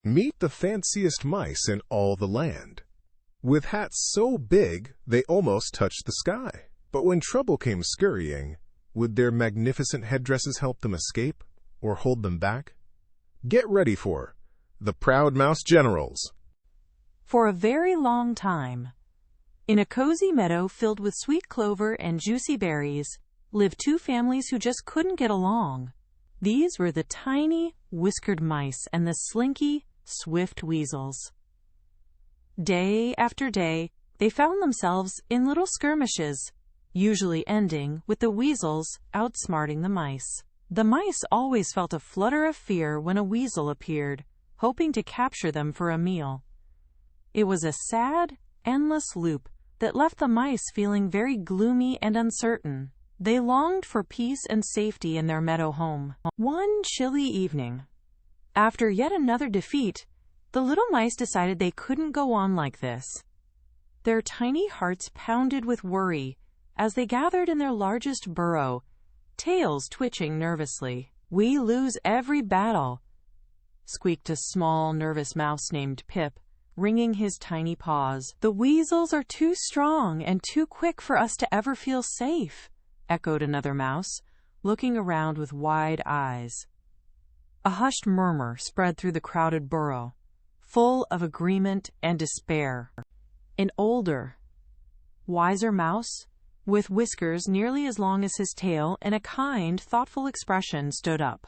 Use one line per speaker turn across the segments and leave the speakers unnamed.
Meet the fanciest mice in all the land. With hats so big they almost touched the sky. But when trouble came scurrying, would their magnificent headdresses help them escape or hold them back? Get ready for the Proud Mouse Generals.
For a very long time, in a cozy meadow filled with sweet clover and juicy berries, lived two families who just couldn't get along. These were the tiny, whiskered mice and the slinky, swift weasels. Day after day, they found themselves in little skirmishes, usually ending with the weasels outsmarting the mice. The mice always felt a flutter of fear when a weasel appeared, hoping to capture them for a meal. It was a sad, endless loop that left the mice feeling very gloomy and uncertain. They longed for peace and safety in their meadow home. One chilly evening, after yet another defeat, the little mice decided they couldn't go on like this. Their tiny hearts pounded with worry as they gathered in their largest burrow, tails twitching nervously. "We lose every battle," squeaked a small, nervous mouse named Pip, wringing his tiny paws. "The weasels are too strong and too quick for us to ever feel safe," echoed another mouse, looking around with wide eyes. A hushed murmur spread through the crowded burrow, full of agreement and despair. An older, wiser mouse, with whiskers nearly as long as his tail and a kind, thoughtful expression, stood up.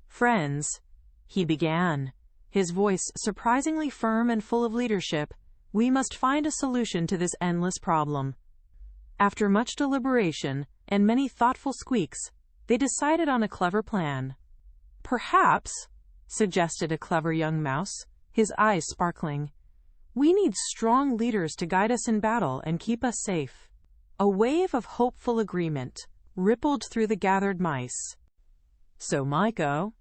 "Friends," he began, his voice surprisingly firm and full of leadership, "we must find a solution to this endless problem." After much deliberation and many thoughtful squeaks, they decided on a clever plan. "Perhaps," suggested a clever young mouse, his eyes sparkling, "we need strong leaders to guide us in battle and keep us safe." A wave of hopeful agreement rippled through the gathered mice. "So, Miko."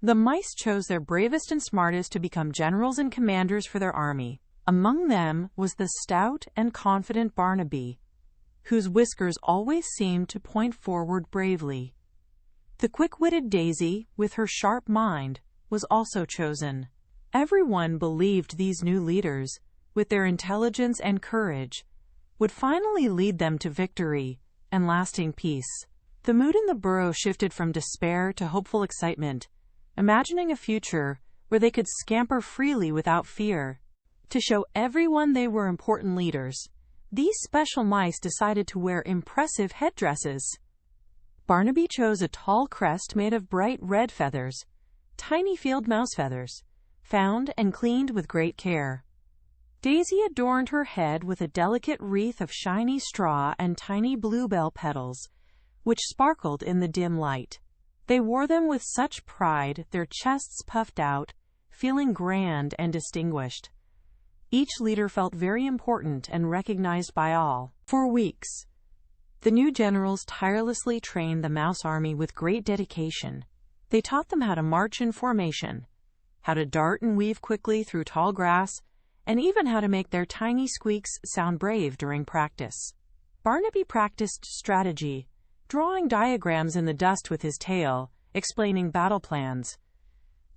The mice chose their bravest and smartest to become generals and commanders for their army. Among them was the stout and confident Barnaby, whose whiskers always seemed to point forward bravely. The quick-witted Daisy, with her sharp mind, was also chosen. Everyone believed these new leaders, with their intelligence and courage, would finally lead them to victory and lasting peace. The mood in the burrow shifted from despair to hopeful excitement, imagining a future where they could scamper freely without fear. To show everyone they were important leaders, these special mice decided to wear impressive headdresses. Barnaby chose a tall crest made of bright red feathers, tiny field mouse feathers, found and cleaned with great care. Daisy adorned her head with a delicate wreath of shiny straw and tiny bluebell petals, which sparkled in the dim light. They wore them with such pride, their chests puffed out, feeling grand and distinguished. Each leader felt very important and recognized by all. For weeks, the new generals tirelessly trained the mouse army with great dedication. They taught them how to march in formation, how to dart and weave quickly through tall grass, and even how to make their tiny squeaks sound brave during practice. Barnaby practiced strategy, drawing diagrams in the dust with his tail, explaining battle plans.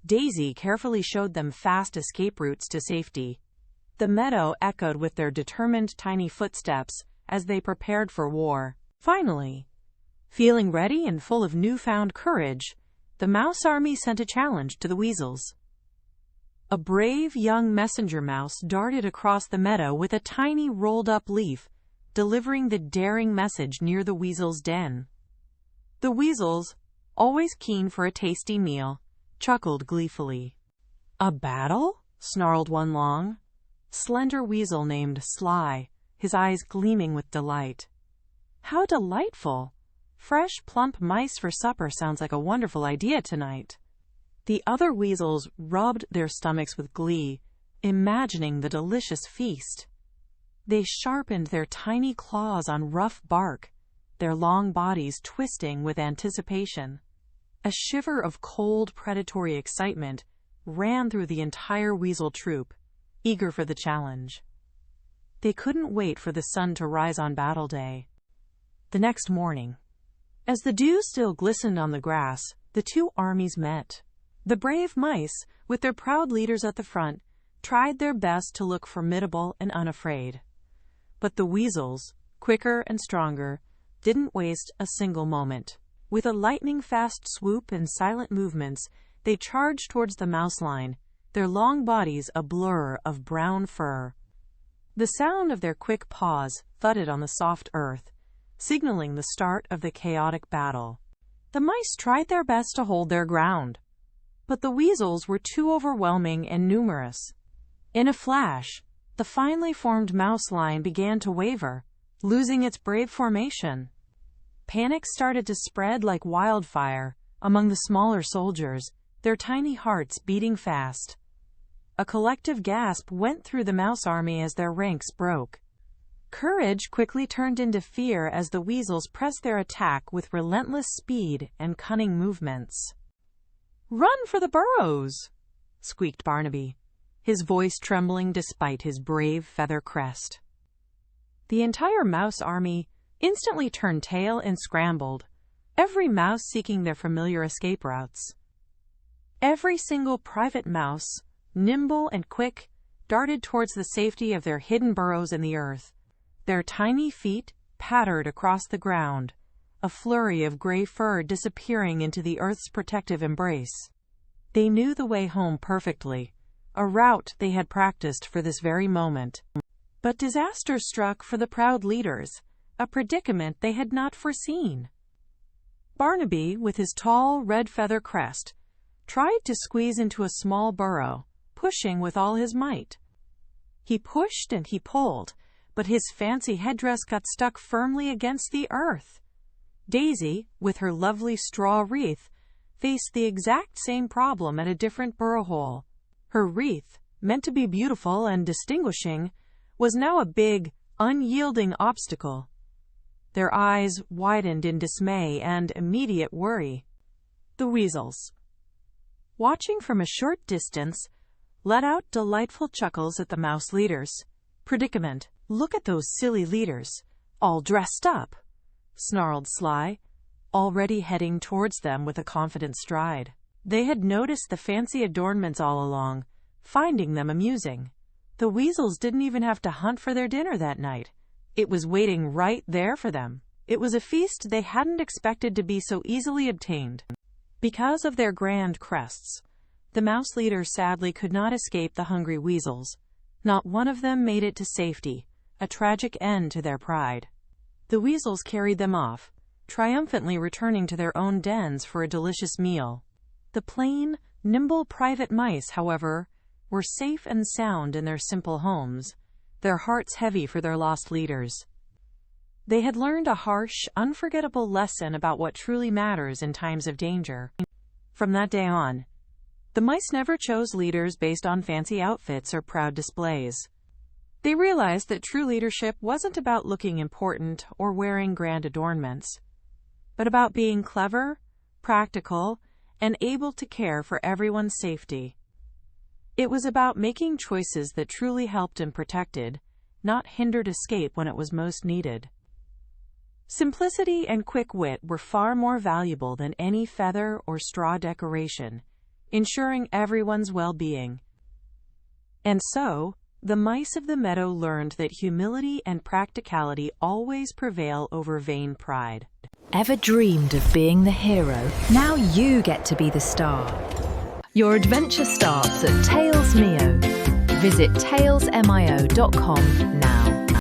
Daisy carefully showed them fast escape routes to safety. The meadow echoed with their determined tiny footsteps as they prepared for war. Finally, feeling ready and full of newfound courage, the mouse army sent a challenge to the weasels. A brave young messenger mouse darted across the meadow with a tiny rolled-up leaf, delivering the daring message near the weasels' den. The weasels, always keen for a tasty meal, chuckled gleefully. "A battle?" snarled one long, slender weasel named Sly, his eyes gleaming with delight. "How delightful! Fresh, plump mice for supper sounds like a wonderful idea tonight." The other weasels rubbed their stomachs with glee, imagining the delicious feast. They sharpened their tiny claws on rough bark, their long bodies twisting with anticipation. A shiver of cold, predatory excitement ran through the entire weasel troop, eager for the challenge. They couldn't wait for the sun to rise on battle day. The next morning, as the dew still glistened on the grass, the two armies met. The brave mice, with their proud leaders at the front, tried their best to look formidable and unafraid. But the weasels, quicker and stronger, didn't waste a single moment. With a lightning-fast swoop and silent movements, they charged towards the mouse line, their long bodies a blur of brown fur. The sound of their quick paws thudded on the soft earth, signaling the start of the chaotic battle. The mice tried their best to hold their ground, but the weasels were too overwhelming and numerous. In a flash, the finely formed mouse line began to waver, losing its brave formation. Panic started to spread like wildfire among the smaller soldiers, their tiny hearts beating fast. A collective gasp went through the mouse army as their ranks broke. Courage quickly turned into fear as the weasels pressed their attack with relentless speed and cunning movements. "Run for the burrows!" squeaked Barnaby, his voice trembling despite his brave feather crest. The entire mouse army instantly turned tail and scrambled, every mouse seeking their familiar escape routes. Every single private mouse, nimble and quick, darted towards the safety of their hidden burrows in the earth. Their tiny feet pattered across the ground, a flurry of gray fur disappearing into the earth's protective embrace. They knew the way home perfectly, a route they had practiced for this very moment. But disaster struck for the proud leaders, a predicament they had not foreseen. Barnaby, with his tall red feather crest, tried to squeeze into a small burrow, pushing with all his might. He pushed and he pulled, but his fancy headdress got stuck firmly against the earth. Daisy, with her lovely straw wreath, faced the exact same problem at a different burrow hole. Her wreath, meant to be beautiful and distinguishing, was now a big, unyielding obstacle. Their eyes widened in dismay and immediate worry. The weasels, watching from a short distance, let out delightful chuckles at the mouse leaders' predicament. "Look at those silly leaders, all dressed up," snarled Sly, already heading towards them with a confident stride. They had noticed the fancy adornments all along, finding them amusing. The weasels didn't even have to hunt for their dinner that night. It was waiting right there for them. It was a feast they hadn't expected to be so easily obtained. Because of their grand crests, the mouse leaders sadly could not escape the hungry weasels. Not one of them made it to safety, a tragic end to their pride. The weasels carried them off, triumphantly returning to their own dens for a delicious meal. The plain, nimble private mice, however, were safe and sound in their simple homes, their hearts heavy for their lost leaders. They had learned a harsh, unforgettable lesson about what truly matters in times of danger. From that day on, the mice never chose leaders based on fancy outfits or proud displays. They realized that true leadership wasn't about looking important or wearing grand adornments, but about being clever, practical, and able to care for everyone's safety. It was about making choices that truly helped and protected, not hindered escape when it was most needed. Simplicity and quick wit were far more valuable than any feather or straw decoration, ensuring everyone's well-being. And so, the mice of the meadow learned that humility and practicality always prevail over vain pride.
Ever dreamed of being the hero? Now you get to be the star. Your adventure starts at TalesMio. Visit talesmio.com now.